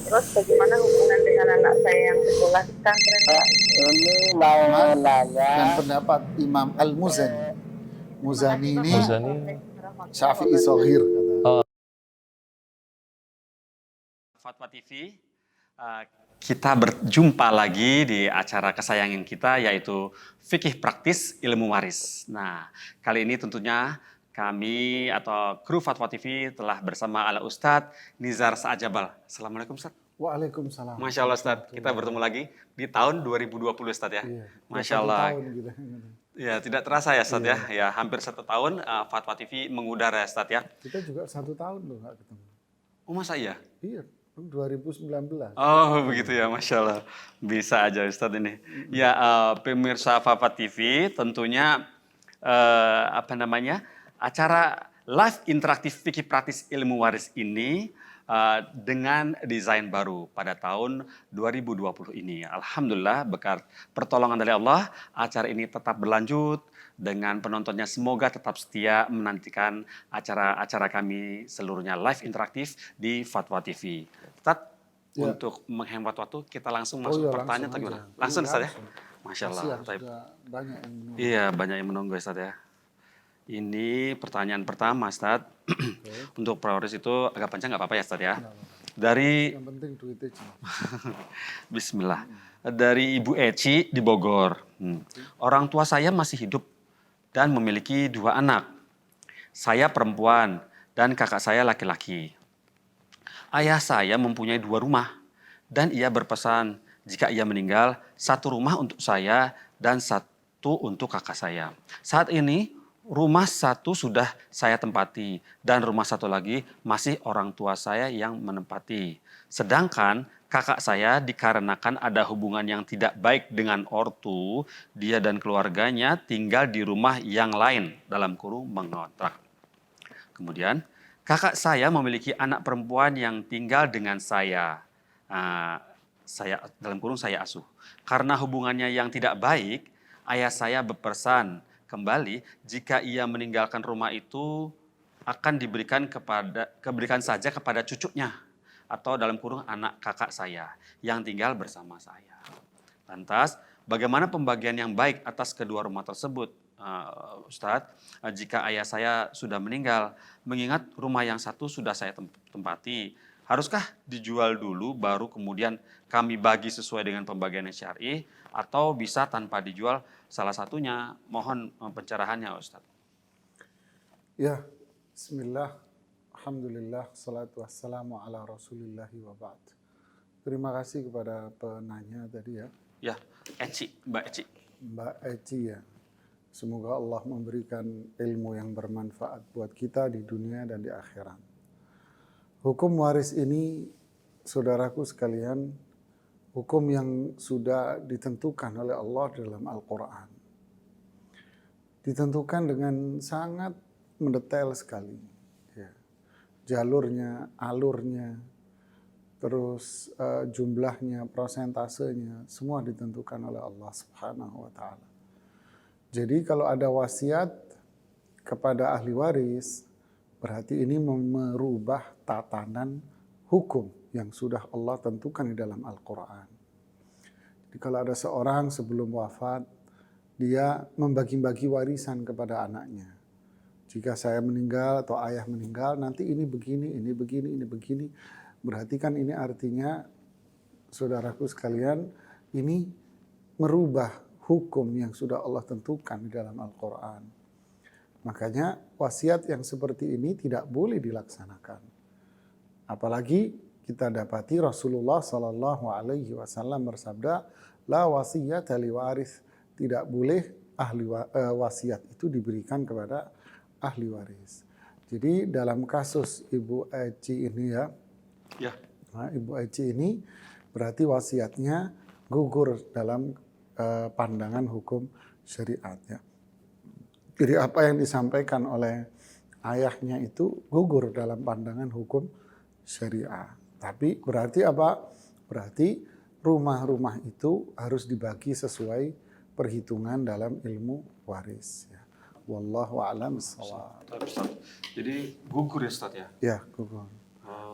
Terus bagaimana hubungan dengan anak saya yang sekolah di pesantren, Pak? Ini mau Dan nanya pendapat Imam Al-Muzani. Terima Muzani kasih, ini Bapak. Muzani. Assalamualaikum warahmatullahi Syafi'i wabarakatuh. Soghir kata. Fatwa TV, kita berjumpa lagi di acara kesayangan kita yaitu Fikih Praktis Ilmu Waris. Nah, kali ini tentunya kami atau kru Fatwa TV telah bersama Ala Ustadz Nizar Sa'ajabal. Assalamualaikum Ustadz. Waalaikumsalam. Masya Allah Ustadz, kita bertemu lagi di tahun 2020 Ustadz ya. Iya, Masya 1 Allah. tahun gitu. Ya, tidak terasa ya Ustadz ya. Ya, hampir 1 tahun Fatwa TV mengudara ya Ustadz ya. Kita juga 1 tahun loh nggak ketemu. Oh masa iya? Iya, 2019. Oh begitu ya, Masya Allah. Bisa aja Ustadz ini. Ya, pemirsa Fafa TV tentunya acara live interaktif fikih praktis ilmu waris ini dengan desain baru pada tahun 2020 ini. Alhamdulillah berkat pertolongan dari Allah, acara ini tetap berlanjut dengan penontonnya semoga tetap setia menantikan acara-acara kami seluruhnya live interaktif di Fatwa TV. Ustadz, Ya. untuk menghemat waktu kita langsung masuk pertanyaan atau gimana? Langsung Ustadz ya? Masya Allah. Kasihan, sudah banyak yang menunggu. Iya, banyak yang menunggu Ustadz ya. Ini pertanyaan pertama Ustadz. Untuk prioritas itu agak panjang nggak apa-apa ya Ustadz ya. Dari Yang penting duitnya cuma. Bismillah. Dari Ibu Eci di Bogor. Orang tua saya masih hidup dan memiliki 2 anak. Saya perempuan dan kakak saya laki-laki. Ayah saya mempunyai 2 rumah dan ia berpesan jika ia meninggal 1 rumah untuk saya dan 1 untuk kakak saya. Saat ini rumah 1 sudah saya tempati dan rumah 1 lagi masih orang tua saya yang menempati. Sedangkan kakak saya dikarenakan ada hubungan yang tidak baik dengan ortu, dia dan keluarganya tinggal di rumah yang lain dalam kurung mengontrak. Kemudian kakak saya memiliki anak perempuan yang tinggal dengan saya. Saya dalam kurung saya asuh. Karena hubungannya yang tidak baik, ayah saya berpesan kembali jika ia meninggalkan rumah itu akan diberikan saja kepada cucunya atau dalam kurung anak kakak saya yang tinggal bersama saya. Lantas, bagaimana pembagian yang baik atas kedua rumah tersebut, Ustadz? Jika ayah saya sudah meninggal, mengingat rumah yang 1 sudah saya tempati, haruskah dijual dulu baru kemudian kami bagi sesuai dengan pembagian yang syar'i atau bisa tanpa dijual salah satunya? Mohon pencerahannya Ustadz. Ya, bismillah, alhamdulillah, salatu wassalamu ala rasulillahi wa ba'd. Terima kasih kepada penanya tadi ya. Ya, Mbak Eci. Mbak Eci ya. Semoga Allah memberikan ilmu yang bermanfaat buat kita di dunia dan di akhirat. Hukum waris ini, saudaraku sekalian, hukum yang sudah ditentukan oleh Allah dalam Al-Quran. Ditentukan dengan sangat mendetail sekali. Ya. Jalurnya, alurnya, terus jumlahnya, prosentasenya, semua ditentukan oleh Allah Subhanahu wa Ta'ala. Jadi kalau ada wasiat kepada ahli waris, berarti ini merubah tatanan hukum yang sudah Allah tentukan di dalam Al-Quran. Jadi kalau ada seorang sebelum wafat, dia membagi-bagi warisan kepada anaknya. Jika saya meninggal atau ayah meninggal, nanti ini begini, ini begini, ini begini. Berarti kan ini artinya, saudaraku sekalian, ini merubah hukum yang sudah Allah tentukan di dalam Al-Quran. Makanya wasiat yang seperti ini tidak boleh dilaksanakan. Apalagi kita dapati Rasulullah SAW bersabda, la wasiyata li waris. Tidak boleh wasiat itu diberikan kepada ahli waris. Jadi dalam kasus Ibu Eci ini ya, Ibu Eci ini berarti wasiatnya gugur dalam pandangan hukum syariat ya. Jadi apa yang disampaikan oleh ayahnya itu gugur dalam pandangan hukum syariah. Tapi berarti apa? Berarti rumah-rumah itu harus dibagi sesuai perhitungan dalam ilmu waris ya. Wallahu a'lam bishawab. Jadi gugur ya Ustadz ya? Ya, gugur.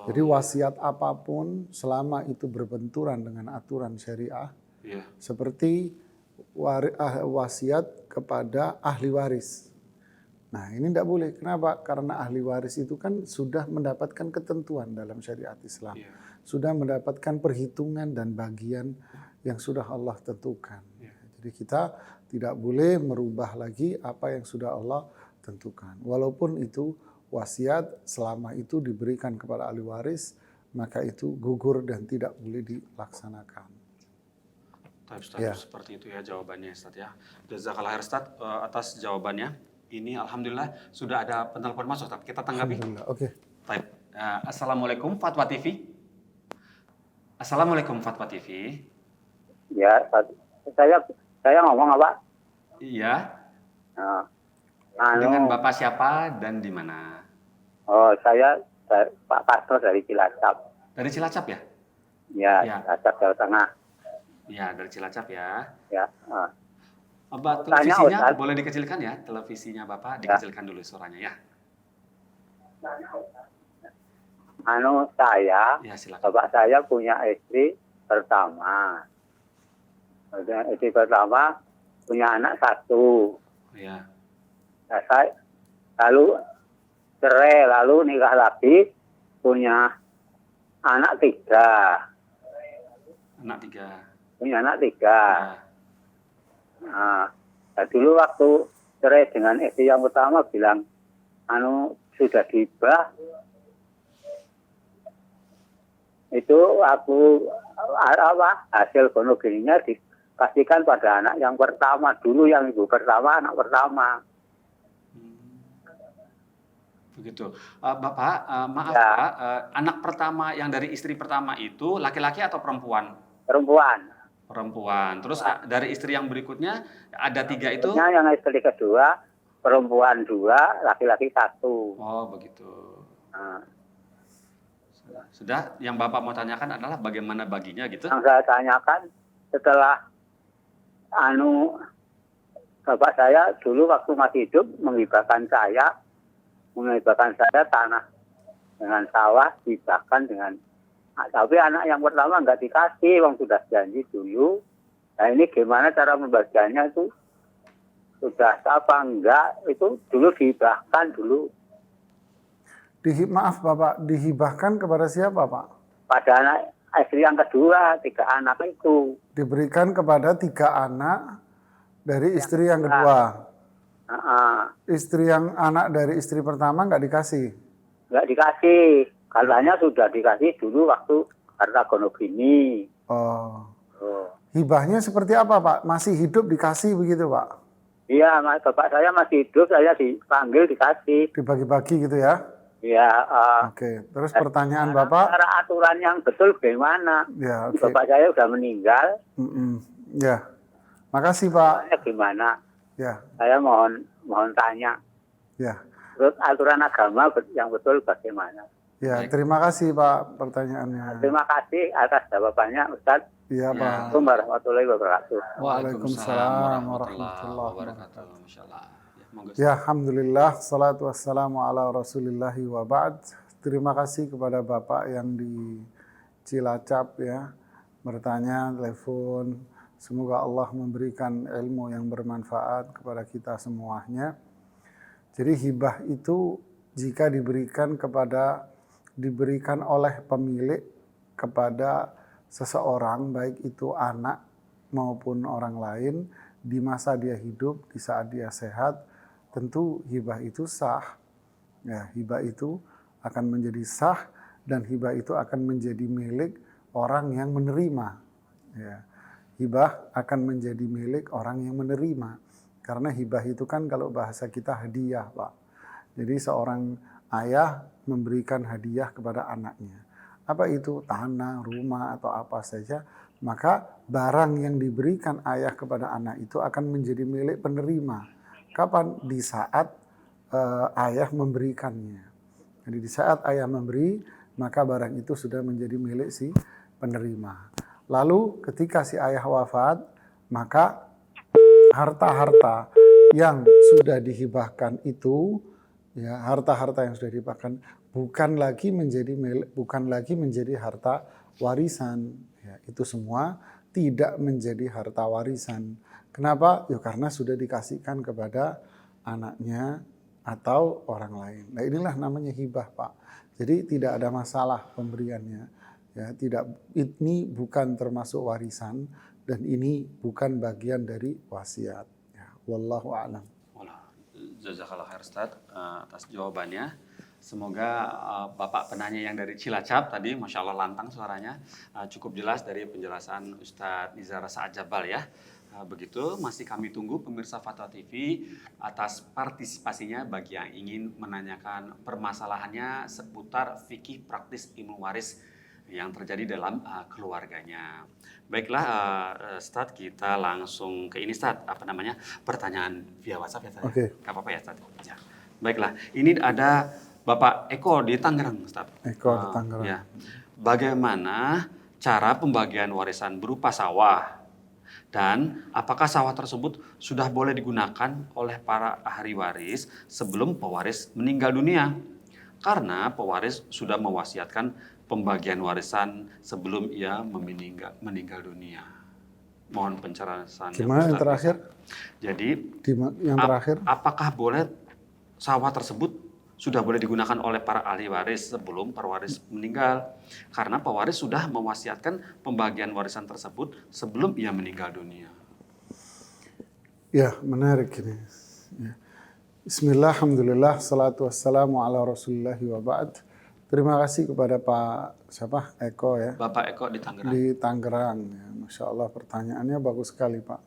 Jadi wasiat apapun selama itu berbenturan dengan aturan syariah, Iya. seperti wasiat kepada ahli waris. Nah ini tidak boleh. Kenapa? Karena ahli waris itu kan sudah mendapatkan ketentuan dalam syariat Islam. Iya. Sudah mendapatkan perhitungan dan bagian yang sudah Allah tentukan. Iya. Jadi kita tidak boleh merubah lagi apa yang sudah Allah tentukan. Walaupun itu wasiat selama itu diberikan kepada ahli waris, maka itu gugur dan tidak boleh dilaksanakan. Ustaz, Ya. seperti itu ya jawabannya Ustaz ya. Jazakallah khair Ustaz atas jawabannya. Ini alhamdulillah sudah ada penelpon masuk Ustaz. Kita tanggapi. Alhamdulillah. Oke. Baik. Assalamualaikum Fatwa TV. Assalamualaikum Fatwa TV. Ya, saya ngomong apa? Iya. Nah, Dengan Bapak siapa dan di mana? oh saya Pak Pastor dari Cilacap. Dari Cilacap ya? Ya, Ya. Cilacap Jawa Tengah. Iya, dari Cilacap ya. Ya, Bapak Tanya, televisinya Ustaz. boleh dikecilkan ya? Televisinya Bapak dikecilkan dulu suaranya ya. saya, Ya, silakan. bapak saya punya istri pertama. Istri pertama punya anak satu. Ya. Nah, saya lalu cerai, lalu nikah lagi, punya anak tiga. Anak 3. Punya anak tiga. Ya. Nah, dulu waktu cerai dengan istri yang pertama bilang, sudah hibah. Itu aku hasil gonogeninya dikasihkan pada anak yang pertama dulu, yang ibu pertama, anak pertama. Begitu. Bapak, maaf Ya. Pak, anak pertama yang dari istri pertama itu laki-laki atau perempuan? Perempuan. Perempuan. Terus dari istri yang berikutnya ada 3 itu? Yang istri kedua perempuan 2, laki-laki 1. Oh, begitu. Nah, Sudah, yang Bapak mau tanyakan adalah bagaimana baginya gitu? yang saya tanyakan setelah bapak saya dulu waktu masih hidup menghibahkan saya tanah dengan sawah, dihibahkan dengan, tapi anak yang pertama nggak dikasih, wong sudah janji dulu. Nah ini gimana cara membagiannya itu? Sudah apa enggak? Itu dulu dihibahkan dulu Maaf Bapak, dihibahkan kepada siapa Pak? pada anak istri yang kedua, 3 anak itu. Diberikan kepada 3 anak dari istri yang kedua. Istri yang anak dari istri pertama nggak dikasih? Nggak dikasih. Katanya sudah dikasih dulu waktu harta gonogini. Oh. Oh. Hibahnya seperti apa Pak? Masih hidup dikasih begitu Pak? Iya, bapak saya masih hidup, saya dipanggil dikasih. Dibagi-bagi gitu ya? Ya, Oke. Terus pertanyaan Bapak? cara aturan yang betul bagaimana? Ya, oke. Bapak saya sudah meninggal, Ya. Makasih Pak. caranya gimana? Ya, Saya mohon tanya. ya. Terus aturan agama yang betul bagaimana? Ya, terima kasih Pak pertanyaannya. Terima kasih atas jawabannya, Ustaz. Iya Pak. Assalamualaikum warahmatullahi wabarakatuh. Waalaikumsalam warahmatullahi wabarakatuh. Masya Allah. Ya, monggo. Ya, Alhamdulillah, salatu wassalamu ala rasulillahi wa ba'd. Terima kasih kepada Bapak yang di Cilacap ya, bertanya, telepon. Semoga Allah memberikan ilmu yang bermanfaat kepada kita semuanya. Jadi hibah itu jika diberikan oleh pemilik kepada seseorang, baik itu anak maupun orang lain, di masa dia hidup, di saat dia sehat, tentu hibah itu sah. Ya, hibah itu akan menjadi sah dan hibah itu akan menjadi milik orang yang menerima. Ya, hibah akan menjadi milik orang yang menerima. Karena hibah itu kan kalau bahasa kita hadiah, Pak. Jadi seorang ayah memberikan hadiah kepada anaknya. Apa itu? Tanah, rumah, atau apa saja. Maka barang yang diberikan ayah kepada anak itu akan menjadi milik penerima. Kapan? Di saat ayah memberikannya. Jadi di saat ayah memberi, maka barang itu sudah menjadi milik si penerima. Lalu ketika si ayah wafat, maka harta-harta yang sudah dihibahkan itu, ya, harta-harta yang sudah dihibahkan bukan lagi menjadi harta warisan. Ya, itu semua tidak menjadi harta warisan. Kenapa? Ya karena sudah dikasihkan kepada anaknya atau orang lain. Nah, inilah namanya hibah, Pak. Jadi tidak ada masalah pemberiannya. Ya, ini bukan termasuk warisan dan ini bukan bagian dari wasiat. Ya, wallahu a'lam. Jazakallah khair Ustaz atas jawabannya. Semoga Bapak penanya yang dari Cilacap tadi, Masya Allah lantang suaranya, cukup jelas dari penjelasan Ustadz Nizar Sa'ad-Jabal ya. Begitu, masih kami tunggu pemirsa Fatwa TV atas partisipasinya bagi yang ingin menanyakan permasalahannya seputar fikih praktis ilmu waris yang terjadi dalam keluarganya. Baiklah, Ustadz, kita langsung ke ini, Ustadz, pertanyaan via WhatsApp ya, Ustadz. Oke. Gak apa-apa ya, Ustadz. Ya. Baiklah, ini ada Bapak Eko di Tangerang, Ustadz. Eko di Tangerang. Ya. Bagaimana cara pembagian warisan berupa sawah? Dan apakah sawah tersebut sudah boleh digunakan oleh para ahli waris sebelum pewaris meninggal dunia? Karena pewaris sudah mewasiatkan pembagian warisan sebelum ia meninggal dunia. Mohon pencerahan. Gimana yang terakhir? Jadi, yang terakhir? Apakah boleh sawah tersebut sudah boleh digunakan oleh para ahli waris sebelum pewaris meninggal? Karena pewaris sudah mewasiatkan pembagian warisan tersebut sebelum ia meninggal dunia. Ya, menarik ini. Ya. Bismillah, alhamdulillah, salatu wassalamu ala rasulillahi wa ba'd. Terima kasih kepada Pak Eko ya. Bapak Eko di Tangerang. Di Tangerang. Ya. Masya Allah pertanyaannya bagus sekali Pak.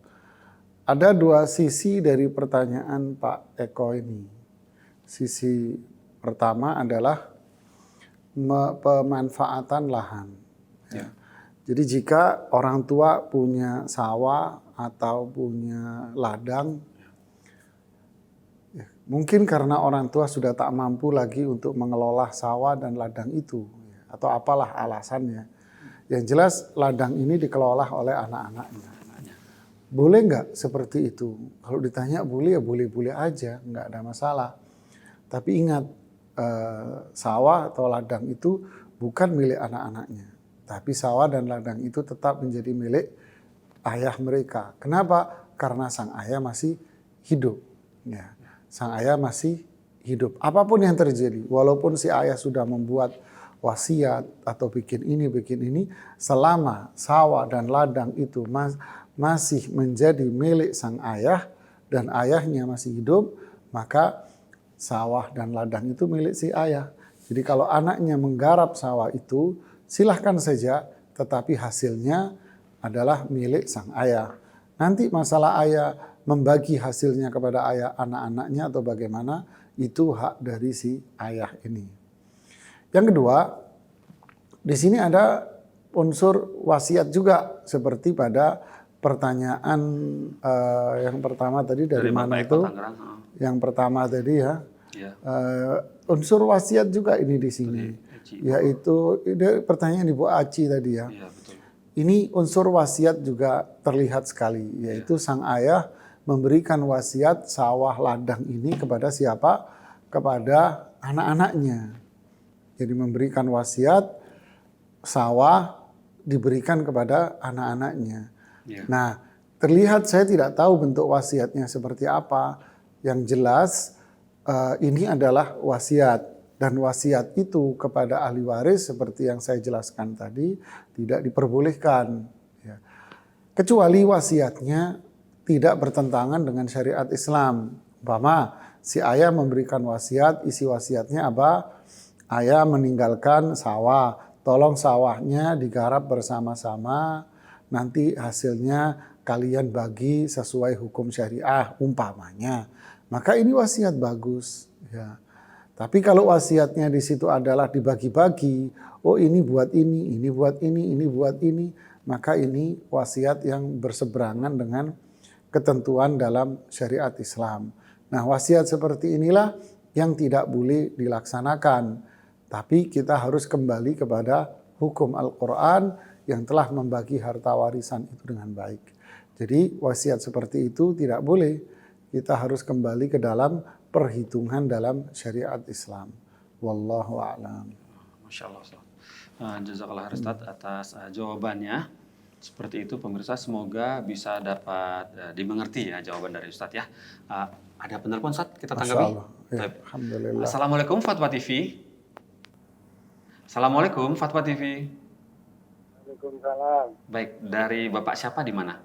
Ada dua sisi dari pertanyaan Pak Eko ini. Sisi pertama adalah pemanfaatan lahan. Ya. Jadi jika orang tua punya sawah atau punya ladang, ya, mungkin karena orang tua sudah tak mampu lagi untuk mengelola sawah dan ladang itu, ya, atau apalah alasannya. Yang jelas ladang ini dikelola oleh anak-anaknya. Boleh nggak seperti itu? Kalau ditanya boleh ya boleh-boleh aja, nggak ada masalah. Tapi ingat, sawah atau ladang itu bukan milik anak-anaknya. Tapi sawah dan ladang itu tetap menjadi milik ayah mereka. Kenapa? Karena sang ayah masih hidup. Ya, sang ayah masih hidup. Apapun yang terjadi, walaupun si ayah sudah membuat wasiat atau bikin ini, selama sawah dan ladang itu masih menjadi milik sang ayah dan ayahnya masih hidup, maka sawah dan ladang itu milik si ayah. Jadi kalau anaknya menggarap sawah itu, silahkan saja, tetapi hasilnya adalah milik sang ayah. Nanti masalah ayah membagi hasilnya kepada ayah anak-anaknya atau bagaimana, itu hak dari si ayah ini. Yang kedua, di sini ada unsur wasiat juga, seperti pada pertanyaan yang pertama tadi dari mana itu? Yang pertama tadi ya. Unsur wasiat juga ini di sini. Yaitu pertanyaan Ibu Aci tadi ya. Iya, betul. Ini unsur wasiat juga terlihat sekali, yaitu sang ayah memberikan wasiat sawah ladang ini kepada siapa? Kepada anak-anaknya. Jadi memberikan wasiat sawah diberikan kepada anak-anaknya. Ya. Nah, terlihat saya tidak tahu bentuk wasiatnya seperti apa. Yang jelas ini adalah wasiat. Dan wasiat itu kepada ahli waris seperti yang saya jelaskan tadi tidak diperbolehkan. Ya. Kecuali wasiatnya tidak bertentangan dengan syariat Islam. Umpama si ayah memberikan wasiat, isi wasiatnya apa? Ayah meninggalkan sawah, tolong sawahnya digarap bersama-sama, nanti hasilnya kalian bagi sesuai hukum syariah umpamanya. Maka ini wasiat bagus. Ya. Tapi kalau wasiatnya di situ adalah dibagi-bagi, oh ini buat ini buat ini buat ini, maka ini wasiat yang berseberangan dengan ketentuan dalam syariat Islam. Nah, wasiat seperti inilah yang tidak boleh dilaksanakan. Tapi kita harus kembali kepada hukum Al-Quran yang telah membagi harta warisan itu dengan baik. Jadi wasiat seperti itu tidak boleh. Kita harus kembali ke dalam perhitungan dalam syariat Islam. Wallahu a'lam. Masya Allah Ustaz. Jazakallah khair Ustaz atas jawabannya. Seperti itu pemirsa, semoga bisa dapat dimengerti ya jawaban dari Ustaz ya. Ada penelpon Ustaz, kita Masya tanggapi. Allah. Ya, alhamdulillah. Assalamualaikum Fatwa TV. Assalamualaikum Fatwa TV. Waalaikumsalam. Baik, dari Bapak siapa di mana?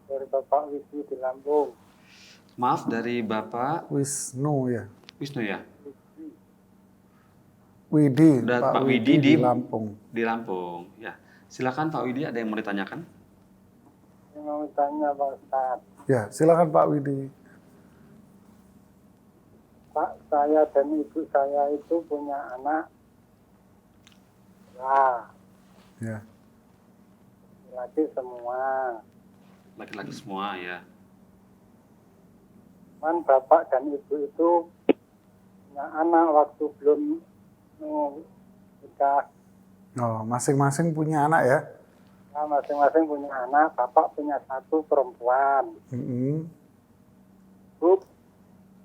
Dari Bapak Wisnu di Lampung. Maaf, dari Bapak Wisnu ya. Wisnu ya? Widi, Dan Pak Widi Widi di Lampung. Di Lampung. Ya. Silakan Pak Widi, ada yang mau ditanyakan? Saya mau tanya Pak Ustaz. Ya, silakan Pak Widi. Pak, saya dan ibu saya itu punya anak. Nah, Ya. laki semua. Laki-laki semua ya. Cuman bapak dan ibu itu punya anak waktu belum nikah. Oh, masing-masing punya anak ya? Nah, masing-masing punya anak. Bapak punya 1 perempuan. Mm-mm. Ibu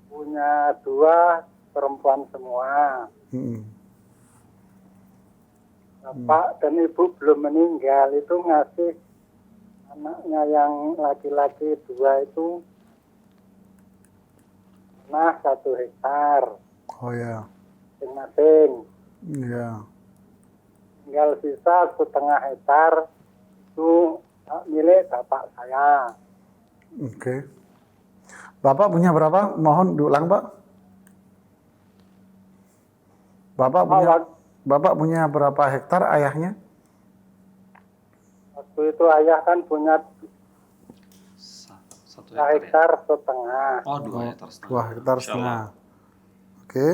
punya 2 perempuan semua. Mm-mm. Bapak dan ibu belum meninggal itu ngasih anaknya yang laki-laki 2 itu tanah 1 hektar Oh ya, masing-masing. ya. Tinggal sisa 1,5 hektar itu hak milik bapak saya. Oke. Bapak punya berapa? Mohon diulang, Pak. Bapak punya berapa hektar ayahnya? Waktu itu ayah kan punya 1 2 hektar ya? hektar setengah. Oh, 2 hektar setengah. 2 hektar Masya Allah. setengah. Oke.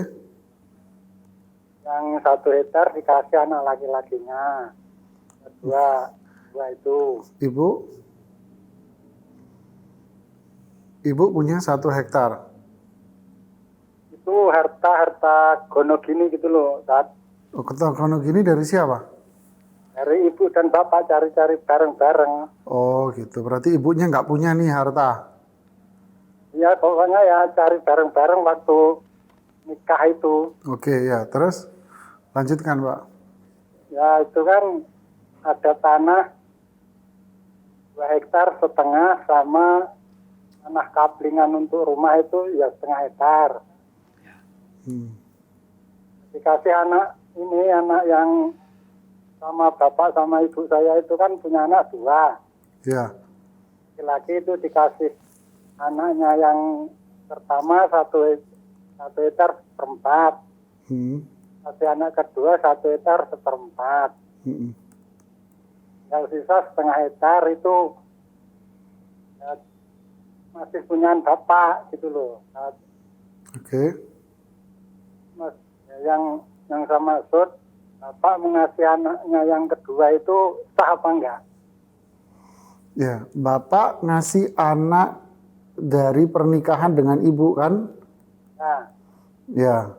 Yang 1 hektar dikasih anak laki-lakinya. Dua itu. Ibu punya 1 hektar. Itu harta gono gini gitu loh. Saat Oh, ketahuan gini dari siapa? dari ibu dan bapak cari-cari bareng-bareng. Oh, gitu. Berarti ibunya nggak punya nih harta. Ya pokoknya ya cari bareng-bareng waktu nikah itu. Oke, ya. Terus lanjutkan, Pak. Ya itu kan ada tanah 2 hektar setengah sama tanah kaplingan untuk rumah itu ya 1,5 hektar. Hmm. Dikasih anak yang sama bapak sama ibu saya itu kan punya anak 2. Ya. Laki-laki itu dikasih anaknya yang pertama 1 hektar 1/4. Hmm. Kasih anak kedua 1 hektar 1/4. Hmm. Yang sisa 1,5 hektar itu ya, masih punyaan bapak gitu loh. Nah, Oke. Mas, yang sama Sud, bapak mengasih anaknya yang kedua itu sah apa enggak? Ya, Bapak ngasih anak dari pernikahan dengan ibu kan? Nah, Ya.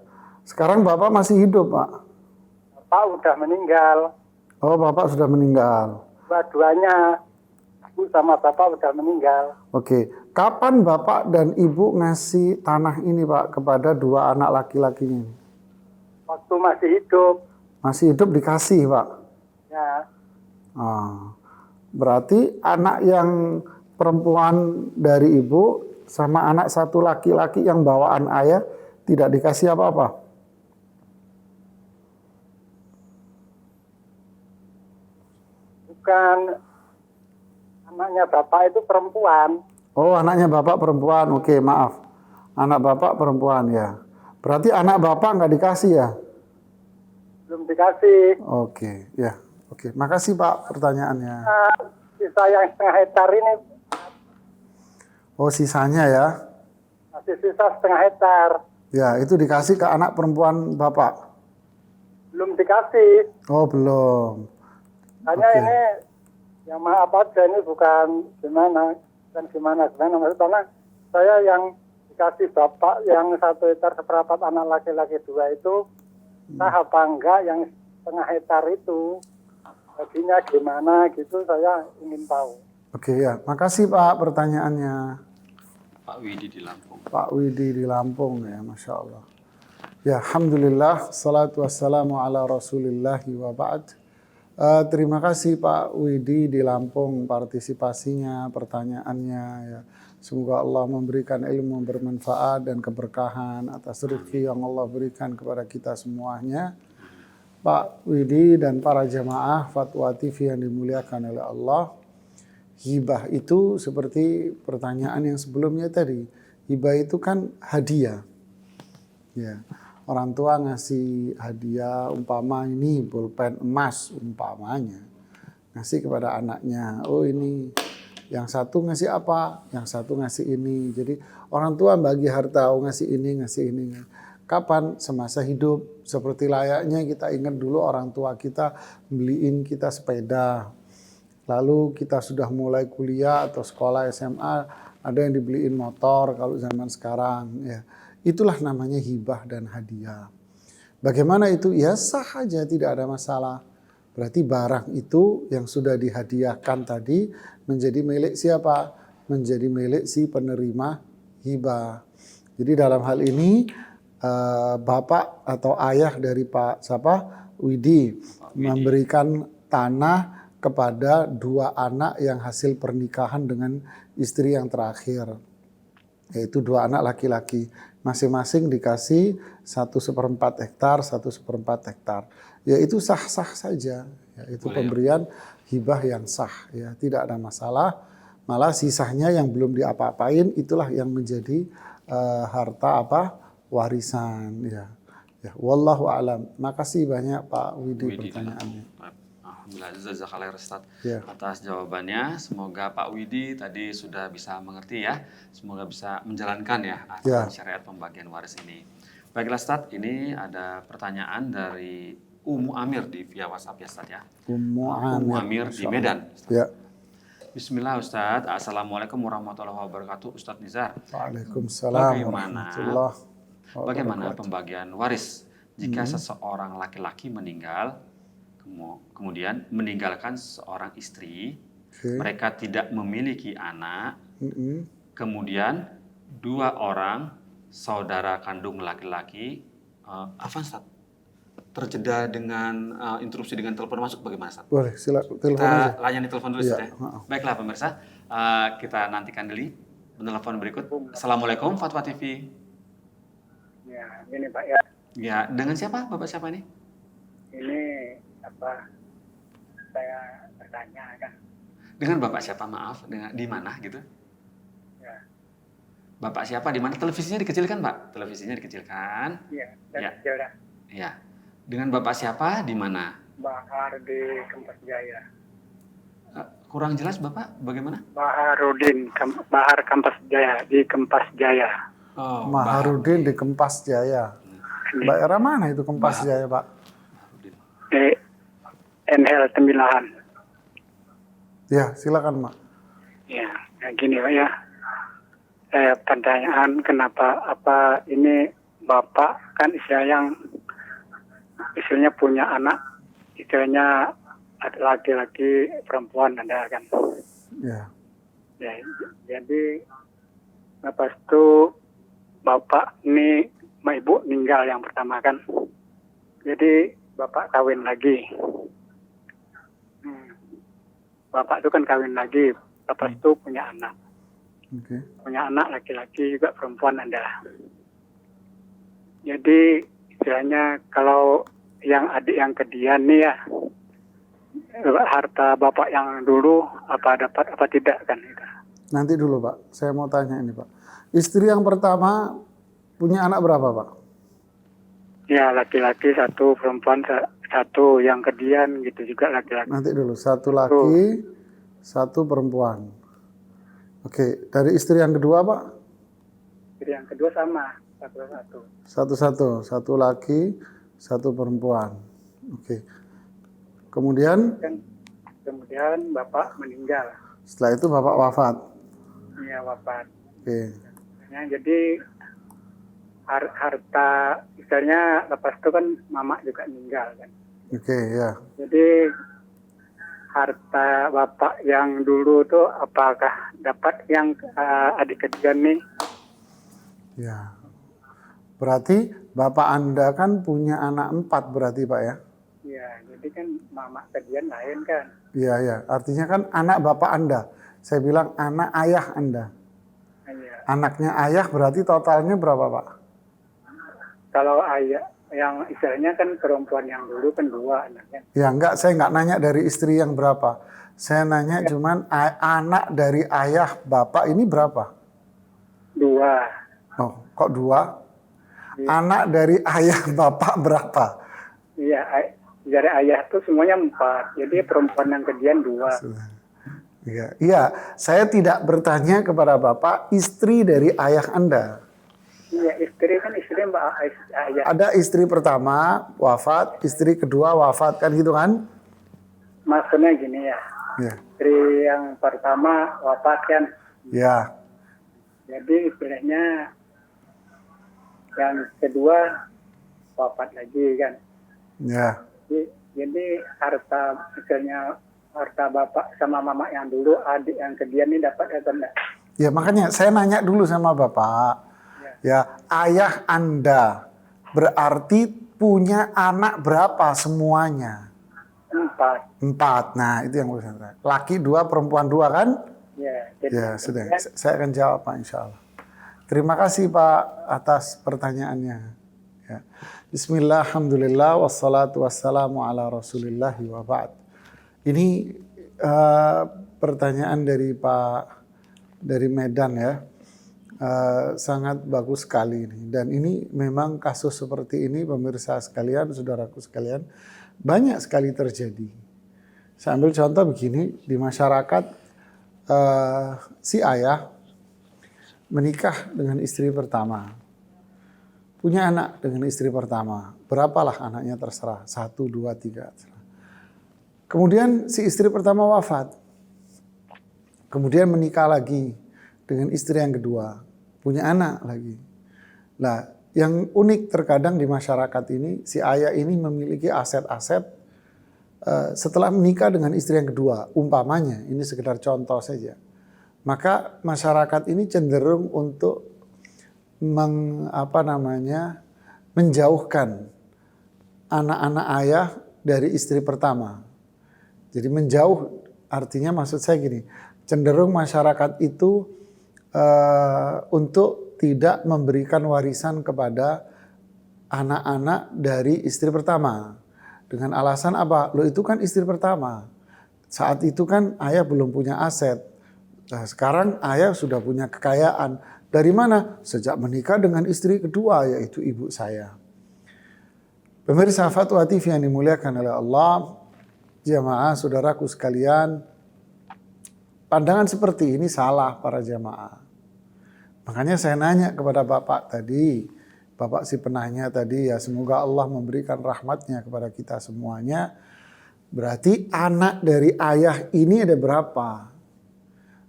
Sekarang Bapak masih hidup, Pak? bapak udah meninggal. Oh, Bapak sudah meninggal. Dua-duanya, ibu sama bapak udah meninggal. Oke. Kapan Bapak dan Ibu ngasih tanah ini, Pak, kepada 2 anak laki-lakinya ini? Waktu masih hidup. Masih hidup dikasih, Pak? Ya, Berarti anak yang perempuan dari Ibu sama anak 1 laki-laki yang bawaan ayah tidak dikasih apa-apa? bukan anaknya bapak itu perempuan. Oh, anaknya Bapak perempuan. Oke, maaf. Anak Bapak perempuan ya. Berarti anak Bapak nggak dikasih ya? Belum dikasih. Oke, ya. Oke, makasih Pak pertanyaannya. Sisa yang 1,5 hektar ini Oh, sisanya ya. masih sisa 1,5 hektar. Ya, itu dikasih ke anak perempuan Bapak. Belum dikasih. Oh, belum. Hanya Oke. ini yang maaf aja ini bukan gimana maksudnya saya yang dikasih bapak yang 1 hektar 1/4 anak laki-laki 2 itu sah apa enggak yang 1,5 hektar itu baginya gimana gitu saya ingin tahu. Oke ya, makasih Pak pertanyaannya. Pak Widi di Lampung. Pak Widi di Lampung ya, Masya Allah. Ya, alhamdulillah, salatu wassalamu ala rasulillahi wa ba'd. Terima kasih Pak Widi di Lampung partisipasinya, pertanyaannya. Ya. Semoga Allah memberikan ilmu bermanfaat dan keberkahan atas rezeki yang Allah berikan kepada kita semuanya. Pak Widi dan para jamaah Fatwa TV yang dimuliakan oleh Allah. Hibah itu seperti pertanyaan yang sebelumnya tadi. Hibah itu kan hadiah. Ya. Orang tua ngasih hadiah umpama ini pulpen emas umpamanya. Ngasih kepada anaknya. Oh ini yang satu ngasih apa? Yang satu ngasih ini. Jadi orang tua bagi harta, oh ngasih ini, ngasih ini. Kapan? Semasa hidup. Seperti layaknya kita ingat dulu orang tua kita beliin kita sepeda. Lalu kita sudah mulai kuliah atau sekolah SMA, ada yang dibeliin motor kalau zaman sekarang. Ya. Itulah namanya hibah dan hadiah. Bagaimana itu? Ya sah aja, tidak ada masalah. Berarti barang itu yang sudah dihadiahkan tadi menjadi milik siapa? Menjadi milik si penerima hibah. Jadi dalam hal ini bapak atau ayah dari Pak Widi memberikan tanah kepada 2 anak yang hasil pernikahan dengan istri yang terakhir. Yaitu 2 anak laki-laki. Masing-masing dikasih 1/4 hektar, 1/4 hektar. Ya itu sah-sah saja. Ya, itu boleh, pemberian hibah yang sah. Ya, tidak ada masalah. Malah sisanya yang belum diapa-apain itulah yang menjadi harta warisan. Ya. Ya, wallahu a'lam. Makasih banyak Pak Widi pertanyaannya. Alhamdulillah, jazakallah Ustaz Ya. atas jawabannya. Semoga Pak Widi tadi sudah bisa mengerti ya. Semoga bisa menjalankan ya aturan syariat pembagian waris ini. Baiklah Ustaz, ini ada pertanyaan dari Ummu Amir di via WhatsApp ya Ustaz ya. Ummu Amir di Medan. Ya. Bismillah Ustaz. Assalamualaikum warahmatullahi wabarakatuh Ustaz Nizar. Waalaikumsalam Bagaimana pembagian waris jika seseorang laki-laki meninggal kemudian meninggalkan seorang istri, mereka tidak memiliki anak, kemudian 2 orang saudara kandung laki-laki, terjeda dengan interupsi dengan telepon masuk, bagaimana Ustaz? Boleh, silakan telepon kita aja. layani telepon dulu Ustaz ya. Baiklah pemirsa, kita nantikan dulu penelpon berikut. Assalamualaikum Fatwa TV. Ya, ini Pak ya. Ya, dengan siapa? Bapak siapa ini? Ini saya bertanya kan. Dengan Bapak siapa? Maaf, di mana gitu? Ya. Bapak siapa? Di mana? Televisinya dikecilkan, Pak? Televisinya dikecilkan. Iya, Ya. Jaya. Ya. Dengan Bapak siapa? Di mana? Bahar di Kempas Jaya. Kurang jelas, Bapak? Bagaimana? Baharudin, Bahar Kempas Jaya, di Kempas Jaya. Oh, Maharudin di Kempas Jaya. Daerah mana itu Kempas Jaya, Pak? Di NL Temilahan. Ya, silakan, Mak. Ya, gini Pak ya. Pertanyaan kenapa ini Bapak kan istilahnya punya anak, istilahnya laki-laki perempuan ada kan. Ya. Ya, jadi lepas itu Bapak ini sama Ibu meninggal yang pertama kan. Jadi Bapak kawin lagi. Bapak itu kan kawin lagi. Bapak itu punya anak. Okay. Punya anak laki-laki juga perempuan ada. Jadi istilahnya kalau yang adik yang kedian nih ya, harta Bapak yang dulu apa dapat apa tidak kan itu. Nanti dulu Pak, saya mau tanya ini Pak. Istri yang pertama punya anak berapa Pak? Ya laki-laki 1, perempuan 1, yang kedian gitu juga laki-laki. Nanti dulu, 1 laki, 1 perempuan. Oke, dari istri yang kedua Pak? Istri yang kedua sama, 1. 1 laki, 1 perempuan. Oke. Kemudian Bapak meninggal. setelah itu Bapak wafat. Iya wafat. Oke. Ya, jadi harta istilahnya lepas itu kan mama juga meninggal kan. Oke, ya. Jadi harta Bapak yang dulu tuh apakah dapat yang adik ketiga nih? Ya. Berarti Bapak Anda kan punya anak 4 berarti Pak ya? Iya, jadi kan mama kalian lain kan. Iya, ya. Artinya kan anak Bapak Anda. Saya bilang anak ayah Anda. Iya. Anaknya ayah berarti totalnya berapa Pak? Kalau ayah yang istilahnya kan perempuan yang dulu kan 2 anaknya. Ya enggak, saya enggak nanya dari istri yang berapa. Saya nanya cuman anak dari ayah Bapak ini berapa? 2. Oh, kok 2? Iya. Anak dari ayah Bapak berapa? Iya, dari ayah tuh semuanya 4. Jadi perempuan yang kedian 2. Iya, iya, saya tidak bertanya kepada Bapak istri dari ayah Anda. Iya, istri kan istri Mbak ayah. Ada istri pertama wafat, istri kedua wafat, kan gitu kan? Maksudnya gini ya. Ya. Istri yang pertama wafat kan. Ya. Jadi istilahnya yang kedua wafat lagi kan. Ya. Jadi harta misalnya harta bapak sama mama yang dulu, adik yang kedian ini dapat atau enggak? Ya makanya saya nanya dulu sama Bapak. Ya, ayah Anda berarti punya anak berapa semuanya? 4. Nah, itu yang saya tanya. Laki 2, perempuan 2 kan? Ya, Ya, sudah. Saya akan jawab Pak insya Allah. Terima kasih Pak atas pertanyaannya. Ya. Bismillah, alhamdulillah, wassalatu wassalamu ala rasulillahi wa ba'd. Ini pertanyaan dari Pak dari Medan ya. Sangat bagus sekali ini. Dan ini memang kasus seperti ini pemirsa sekalian, saudaraku sekalian, banyak sekali terjadi. Saya ambil contoh begini, di masyarakat si ayah menikah dengan istri pertama. Punya anak dengan istri pertama. Berapalah anaknya terserah, 1, 2, 3. Kemudian si istri pertama wafat. Kemudian menikah lagi dengan istri yang kedua. Punya anak lagi. Nah, yang unik terkadang di masyarakat ini, si ayah ini memiliki aset-aset setelah menikah dengan istri yang kedua. Umpamanya, ini sekedar contoh saja. Maka masyarakat ini cenderung untuk menjauhkan anak-anak ayah dari istri pertama. Jadi menjauh artinya maksud saya gini, cenderung masyarakat itu untuk tidak memberikan warisan kepada anak-anak dari istri pertama. Dengan alasan apa? Loh itu kan istri pertama. Saat itu kan ayah belum punya aset. Nah, sekarang ayah sudah punya kekayaan. Dari mana? Sejak menikah dengan istri kedua, yaitu ibu saya. Pemirsa Fatwa TV yang dimuliakan oleh Allah, jamaah saudaraku sekalian, pandangan seperti ini salah para jamaah. Makanya saya nanya kepada Bapak tadi, Bapak si penanya tadi, ya semoga Allah memberikan rahmatnya kepada kita semuanya. Berarti anak dari ayah ini ada berapa?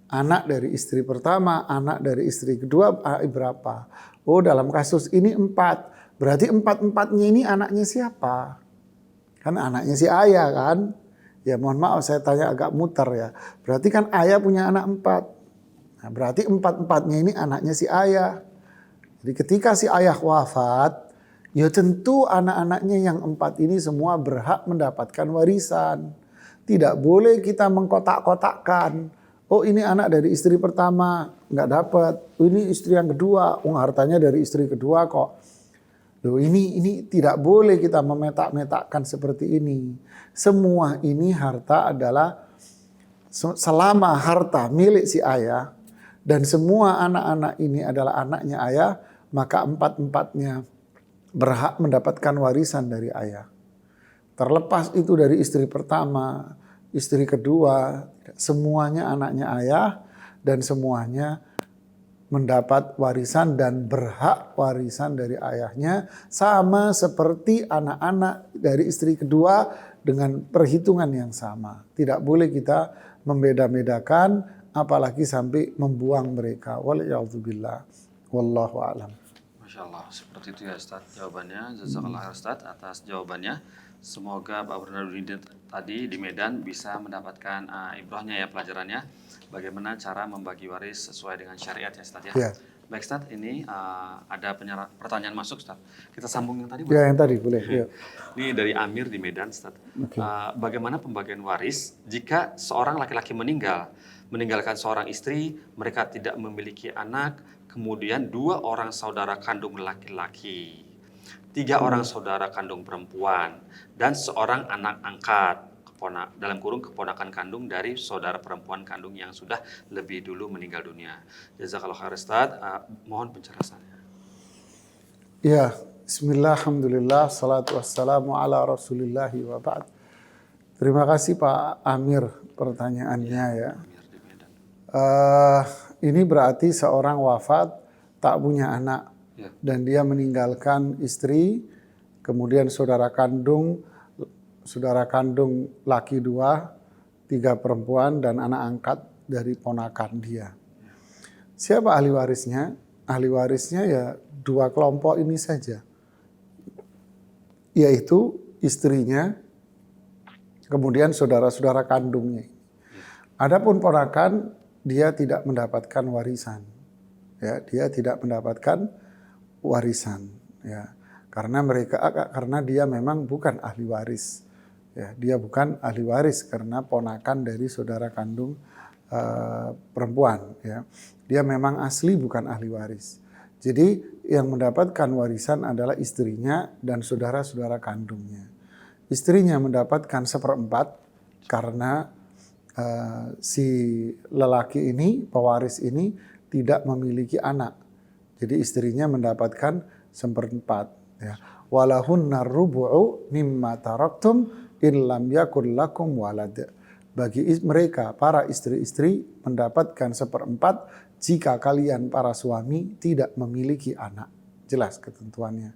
Anak dari istri pertama, anak dari istri kedua berapa? Oh dalam kasus ini 4. Berarti 4-4-nya ini anaknya siapa? Kan anaknya si ayah kan? Ya mohon maaf saya tanya agak muter ya. Berarti kan ayah punya anak 4. Nah, berarti 4-4-nya ini anaknya si ayah. Jadi ketika si ayah wafat, ya tentu anak-anaknya yang 4 ini semua berhak mendapatkan warisan. Tidak boleh kita mengkotak-kotakkan. Oh ini anak dari istri pertama, nggak dapat. Oh ini istri yang kedua, hartanya dari istri kedua kok. Loh ini tidak boleh kita memetak-metakkan seperti ini. Semua ini harta adalah, selama harta milik si ayah, dan semua anak-anak ini adalah anaknya ayah, maka 4-4-nya berhak mendapatkan warisan dari ayah. Terlepas itu dari istri pertama, istri kedua, semuanya anaknya ayah dan semuanya mendapat warisan dan berhak warisan dari ayahnya, sama seperti anak-anak dari istri kedua dengan perhitungan yang sama. Tidak boleh kita membeda-bedakan, apalagi sampai membuang mereka. Waliyahzubillah. Wallahu a'lam. Masya Allah, seperti itu ya Ustaz jawabannya. Jazakallah Ustaz atas jawabannya. Semoga Pak Burhanuddin tadi di Medan bisa mendapatkan ibrahnya ya, pelajarannya. Bagaimana cara membagi waris sesuai dengan syariat ya Ustaz ya. Baik Ustaz, ini ada pertanyaan masuk Ustaz. Kita sambung yang tadi. Ya, yang tadi boleh. Ya. Ini dari Amir di Medan Ustaz. Oke. Bagaimana pembagian waris jika seorang laki-laki meninggalkan seorang istri, mereka tidak memiliki anak, kemudian 2 orang saudara kandung laki-laki, 3 orang saudara kandung perempuan, dan seorang anak angkat, dalam kurung keponakan kandung dari saudara perempuan kandung yang sudah lebih dulu meninggal dunia. Jazakallahu khair Ustaz, mohon penjelasannya. Ya, bismillah, alhamdulillah, salatu wassalamu ala rasulillahi wa ba'd. Terima kasih Pak Amir pertanyaannya ya. Amir di Medan. Ini berarti seorang wafat tak punya anak Ya. dan dia meninggalkan istri, kemudian saudara kandung laki 2, 3 perempuan dan anak angkat dari ponakan dia. Siapa ahli warisnya? Ahli warisnya ya 2 kelompok ini saja, yaitu istrinya, kemudian saudara-saudara kandungnya. Adapun ponakan, dia tidak mendapatkan warisan. Ya, dia tidak mendapatkan warisan. Ya, karena dia memang bukan ahli waris. Ya, dia bukan ahli waris karena ponakan dari saudara kandung perempuan. Ya, dia memang asli bukan ahli waris. Jadi yang mendapatkan warisan adalah istrinya dan saudara-saudara kandungnya. Istrinya mendapatkan 1/4 karena si lelaki ini, pewaris ini tidak memiliki anak. Jadi istrinya mendapatkan 1/4. Ya. Walahunna rubu'u mimma taraktum in lam yakun lakum walad. Bagi mereka, para istri-istri mendapatkan 1/4 jika kalian para suami tidak memiliki anak. Jelas ketentuannya.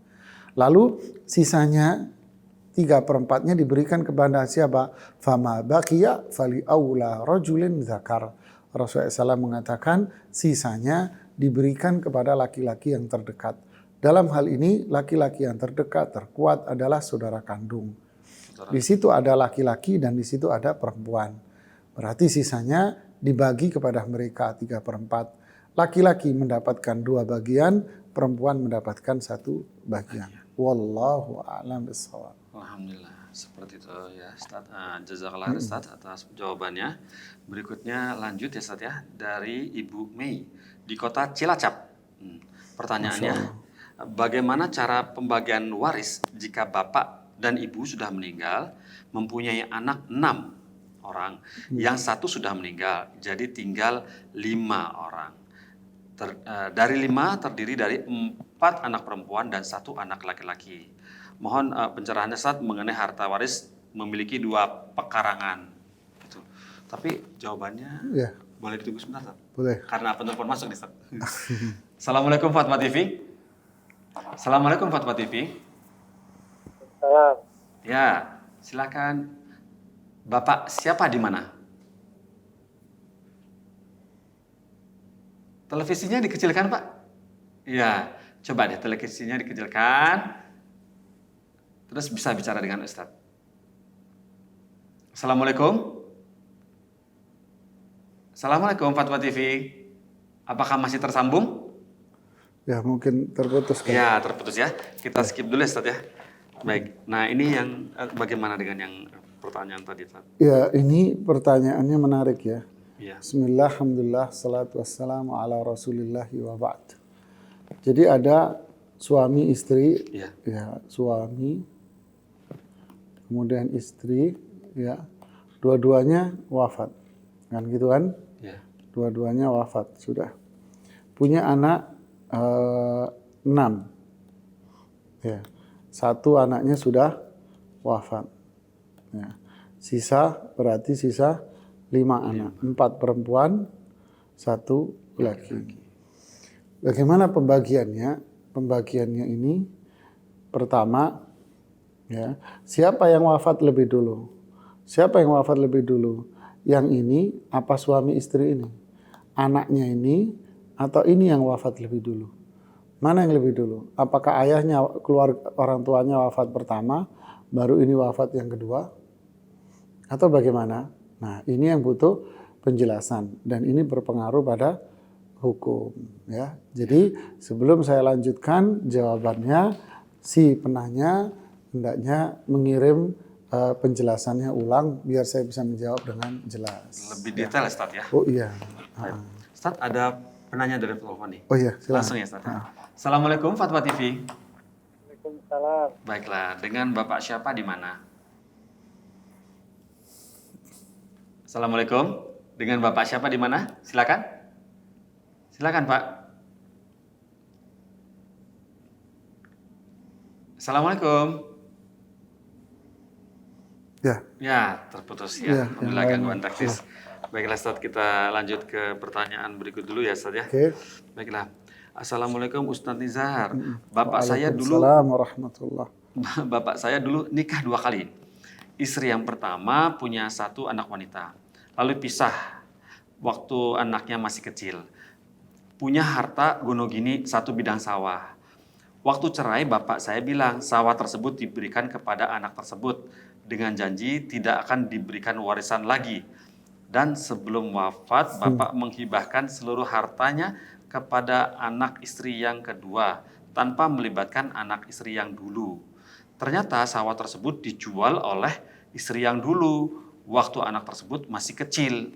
Lalu sisanya 3/4-nya diberikan kepada siapa? Fama baqiya fali aula rajulin zakar. Rasulullah SAW mengatakan sisanya diberikan kepada laki-laki yang terdekat. Dalam hal ini laki-laki yang terdekat terkuat adalah saudara kandung. Di situ ada laki-laki dan di situ ada perempuan. Berarti sisanya dibagi kepada mereka 3/4. Laki-laki mendapatkan 2 bagian, perempuan mendapatkan 1 bagian. Wallahu a'lam bishawab. Alhamdulillah, seperti itu ya Ustaz. Jazakallah Ustaz atas jawabannya. Berikutnya lanjut ya Ustaz ya, dari Ibu Mei di kota Cilacap. Pertanyaannya, bagaimana cara pembagian waris jika bapak dan ibu sudah meninggal, mempunyai anak 6 orang, yang 1 sudah meninggal, jadi tinggal 5 orang. Dari 5 terdiri dari 4 anak perempuan dan 1 anak laki-laki. Mohon pencerahannya Ustaz mengenai harta waris memiliki 2 pekarangan. Gitu. Tapi jawabannya Ya. boleh ditunggu sebentar Ustaz? Boleh. Karena penelpon masuk nih Ustaz. Assalamualaikum Fatma TV. Assalamualaikum Fatma TV. Salam. Ya, silakan. Bapak siapa di mana? Televisinya dikecilkan, Pak? Ya, coba deh televisinya dikecilkan. Terus bisa bicara dengan Ustadz. Assalamualaikum. Assalamualaikum Fatwa TV. Apakah masih tersambung? Ya, mungkin terputus kan. Ya, terputus ya. Kita skip dulu ya, Ustadz ya. Baik. Nah, ini yang bagaimana dengan yang pertanyaan tadi, Ustadz? Ya, ini pertanyaannya menarik ya. Iya. Bismillah, alhamdulillah, salatu wassalamu ala rasulillahi wa ba'd. Jadi ada suami istri, Iya. ya suami, kemudian istri, ya dua-duanya wafat, kan gitu kan? Iya. Dua-duanya wafat sudah. Punya anak 6, ya 1 anaknya sudah wafat. Ya. Berarti sisa 5 anak, 4 perempuan, 1 laki. Bagaimana pembagiannya? Pembagiannya ini pertama, ya siapa yang wafat lebih dulu? Siapa yang wafat lebih dulu? Yang ini apa suami istri ini? Anaknya ini atau ini yang wafat lebih dulu? Mana yang lebih dulu? Apakah ayahnya orang tuanya wafat pertama, baru ini wafat yang kedua? Atau bagaimana? Nah, ini yang butuh penjelasan dan ini berpengaruh pada hukum ya. Jadi sebelum saya lanjutkan jawabannya, si penanya hendaknya mengirim penjelasannya ulang biar saya bisa menjawab dengan jelas. Lebih detail ya, Ustaz ya. Oh iya. Ustaz, ada penanya dari telepon nih. Oh iya, silakan. Langsung ya, Ustaz. Assalamualaikum Fatwa TV. Waalaikumsalam. Baiklah, dengan Bapak siapa di mana? Assalamualaikum. Dengan Bapak siapa di mana? Silakan. Silakan, Pak. Assalamualaikum. Ya. Ya, terputus Ya, ya. Alhamdulillah yang gangguan lain. teknis. Baiklah, Ustaz, kita lanjut ke pertanyaan berikut dulu ya, Ustaz ya. Oke. Baiklah. Assalamualaikum Ustaz Nizar. Bapak saya dulu Waalaikumsalam warahmatullahi. Bapak saya dulu nikah 2 kali. Istri yang pertama punya 1 anak wanita. Lalu pisah waktu anaknya masih kecil. Punya harta gonogini 1 bidang sawah. Waktu cerai bapak saya bilang sawah tersebut diberikan kepada anak tersebut dengan janji tidak akan diberikan warisan lagi. Dan sebelum wafat bapak menghibahkan seluruh hartanya kepada anak istri yang kedua tanpa melibatkan anak istri yang dulu. Ternyata sawah tersebut dijual oleh istri yang dulu waktu anak tersebut masih kecil.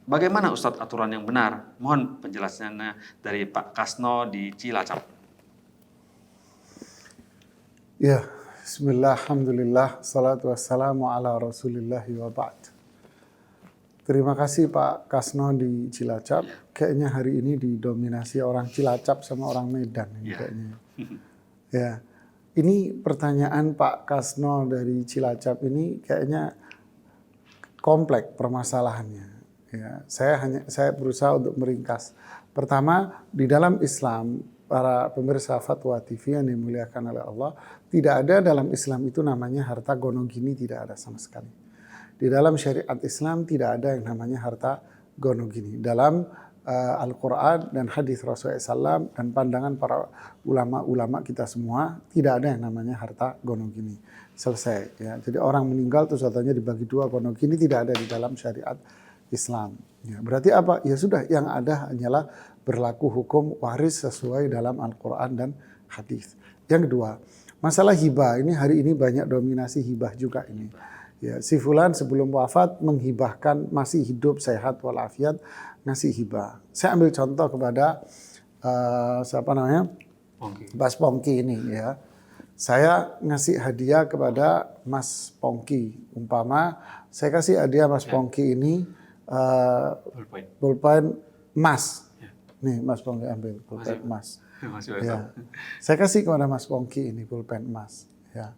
Bagaimana Ustadz aturan yang benar? Mohon penjelasannya dari Pak Kasno di Cilacap. Ya, bismillah, alhamdulillah, salatu wassalamu ala rasulillahi wa ba'd. Terima kasih Pak Kasno di Cilacap. Kayaknya hari ini didominasi orang Cilacap sama orang Medan ini kayaknya. Ya, ini pertanyaan Pak Kasno dari Cilacap ini kayaknya kompleks permasalahannya. Ya, saya berusaha untuk meringkas. Pertama, di dalam Islam, para pemirsa Fatwa TV yang dimuliakan oleh Allah, tidak ada dalam Islam itu namanya harta gonogini, tidak ada sama sekali. Di dalam syariat Islam tidak ada yang namanya harta gonogini. Dalam Al-Quran dan hadis Rasulullah SAW dan pandangan para ulama-ulama kita semua, tidak ada yang namanya harta gonogini. Selesai. Ya. Jadi orang meninggal terus hartanya dibagi 2 gonogini tidak ada di dalam syariat Islam. Ya, berarti apa? Ya sudah, yang ada hanyalah berlaku hukum waris sesuai dalam Al-Quran dan hadis. Yang kedua, masalah hibah ini hari ini banyak dominasi hibah juga ini. Ya, si fulan sebelum wafat menghibahkan masih hidup sehat walafiat ngasih hibah. Saya ambil contoh kepada siapa namanya? Mas Pongki ini ya. Saya ngasih hadiah kepada Mas Pongki. Umpama saya kasih hadiah Mas Pongki ini pulpen emas. Nih Mas Pongki ambil pulpen emas. Ya. Saya kasih kepada Mas Pongki ini pulpen emas. Ya.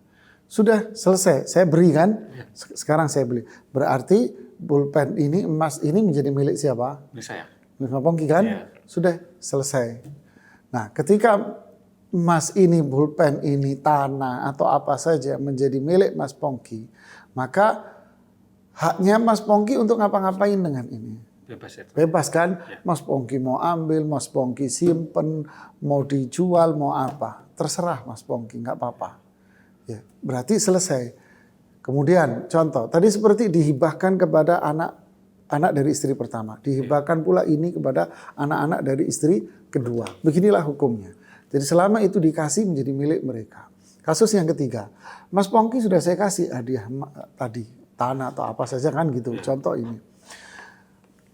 Sudah selesai, saya beri kan? Sekarang saya beli. Berarti pulpen ini, emas ini menjadi milik siapa? Milik saya. Milik Mas Pongki kan? Ya. Sudah selesai. Nah, ketika emas ini, pulpen ini, tanah atau apa saja menjadi milik Mas Pongki, maka haknya Mas Pongki untuk ngapa-ngapain dengan ini? Bebas ya. Bebas kan? Ya. Mas Pongki mau ambil, Mas Pongki simpen, mau dijual, mau apa? Terserah Mas Pongki, nggak apa-apa. Ya, berarti selesai. Kemudian contoh, tadi seperti dihibahkan kepada anak dari istri pertama. Dihibahkan pula ini kepada anak-anak dari istri kedua. Beginilah hukumnya. Jadi selama itu dikasih menjadi milik mereka. Kasus yang ketiga, Mas Pongki sudah saya kasih hadiah tadi, tanah atau apa saja kan gitu. Contoh ini.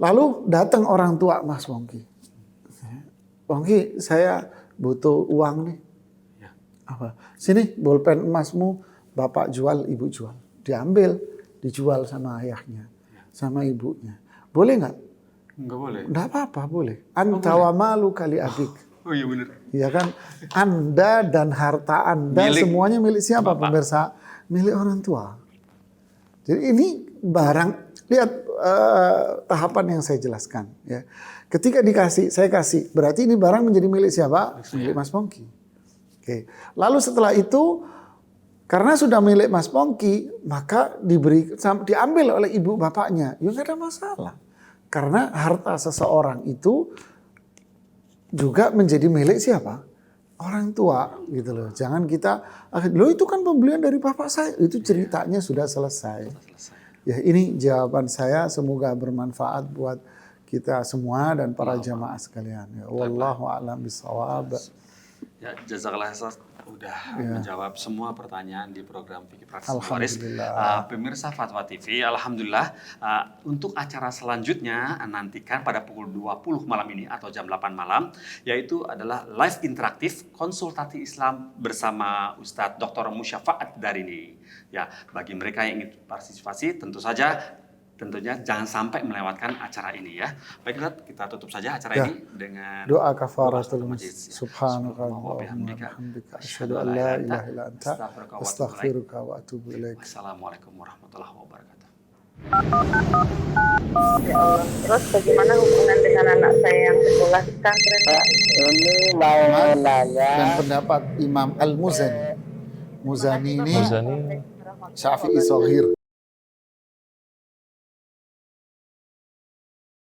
Lalu datang orang tua Mas Pongki. Pongki, saya butuh uang nih. Apa? Sini bolpen emasmu bapak jual, ibu jual. Diambil, dijual sama ayahnya, sama ibunya. Boleh nggak? Nggak boleh. Nggak apa-apa, boleh. Anta wa malu kali abik. Oh iya benar. Iya kan? Anda dan harta Anda milik semuanya milik siapa bapak. Pemirsa? Milik orang tua. Jadi ini barang, lihat tahapan yang saya jelaskan. Ya. Ketika dikasih, saya kasih. Berarti ini barang menjadi milik siapa? Milik Mas Pongki. Oke. Lalu setelah itu karena sudah milik Mas Pongki, maka diambil oleh ibu bapaknya. Ya nggak ada masalah. Karena harta seseorang itu juga menjadi milik siapa? Orang tua gitu loh. Jangan kita, loh itu kan pembelian dari bapak saya. Itu ceritanya sudah selesai. Ya ini jawaban saya, semoga bermanfaat buat kita semua dan para jamaah sekalian. Ya, wallahu a'lam bishawab. Ya, jazakallah Ustaz udah menjawab semua pertanyaan di program Fikih Praktis Waris. Alhamdulillah. Pemirsa Fatwa TV, alhamdulillah untuk acara selanjutnya nantikan pada pukul 20 malam ini atau jam 8 malam, yaitu adalah live interaktif konsultasi Islam bersama Ustadz Dr. Musyafaat Darini. Ya, bagi mereka yang ingin partisipasi tentunya jangan sampai melewatkan acara ini ya. Baiklah, kita tutup saja acara ini dengan doa kafaratul majlis. subhanaka wa bihamdika asyhadu an la ilaha illa anta astaghfiruka wa atubu ilaik. Wassalamualaikum warahmatullahi wabarakatuh. Ya Allah. Terus bagaimana hubungan dengan anak saya yang sekolah di pesantren? Ini mau nanya. Dan pendapat Imam Al-Muzani. Muzani ini Syafi'i Sohir.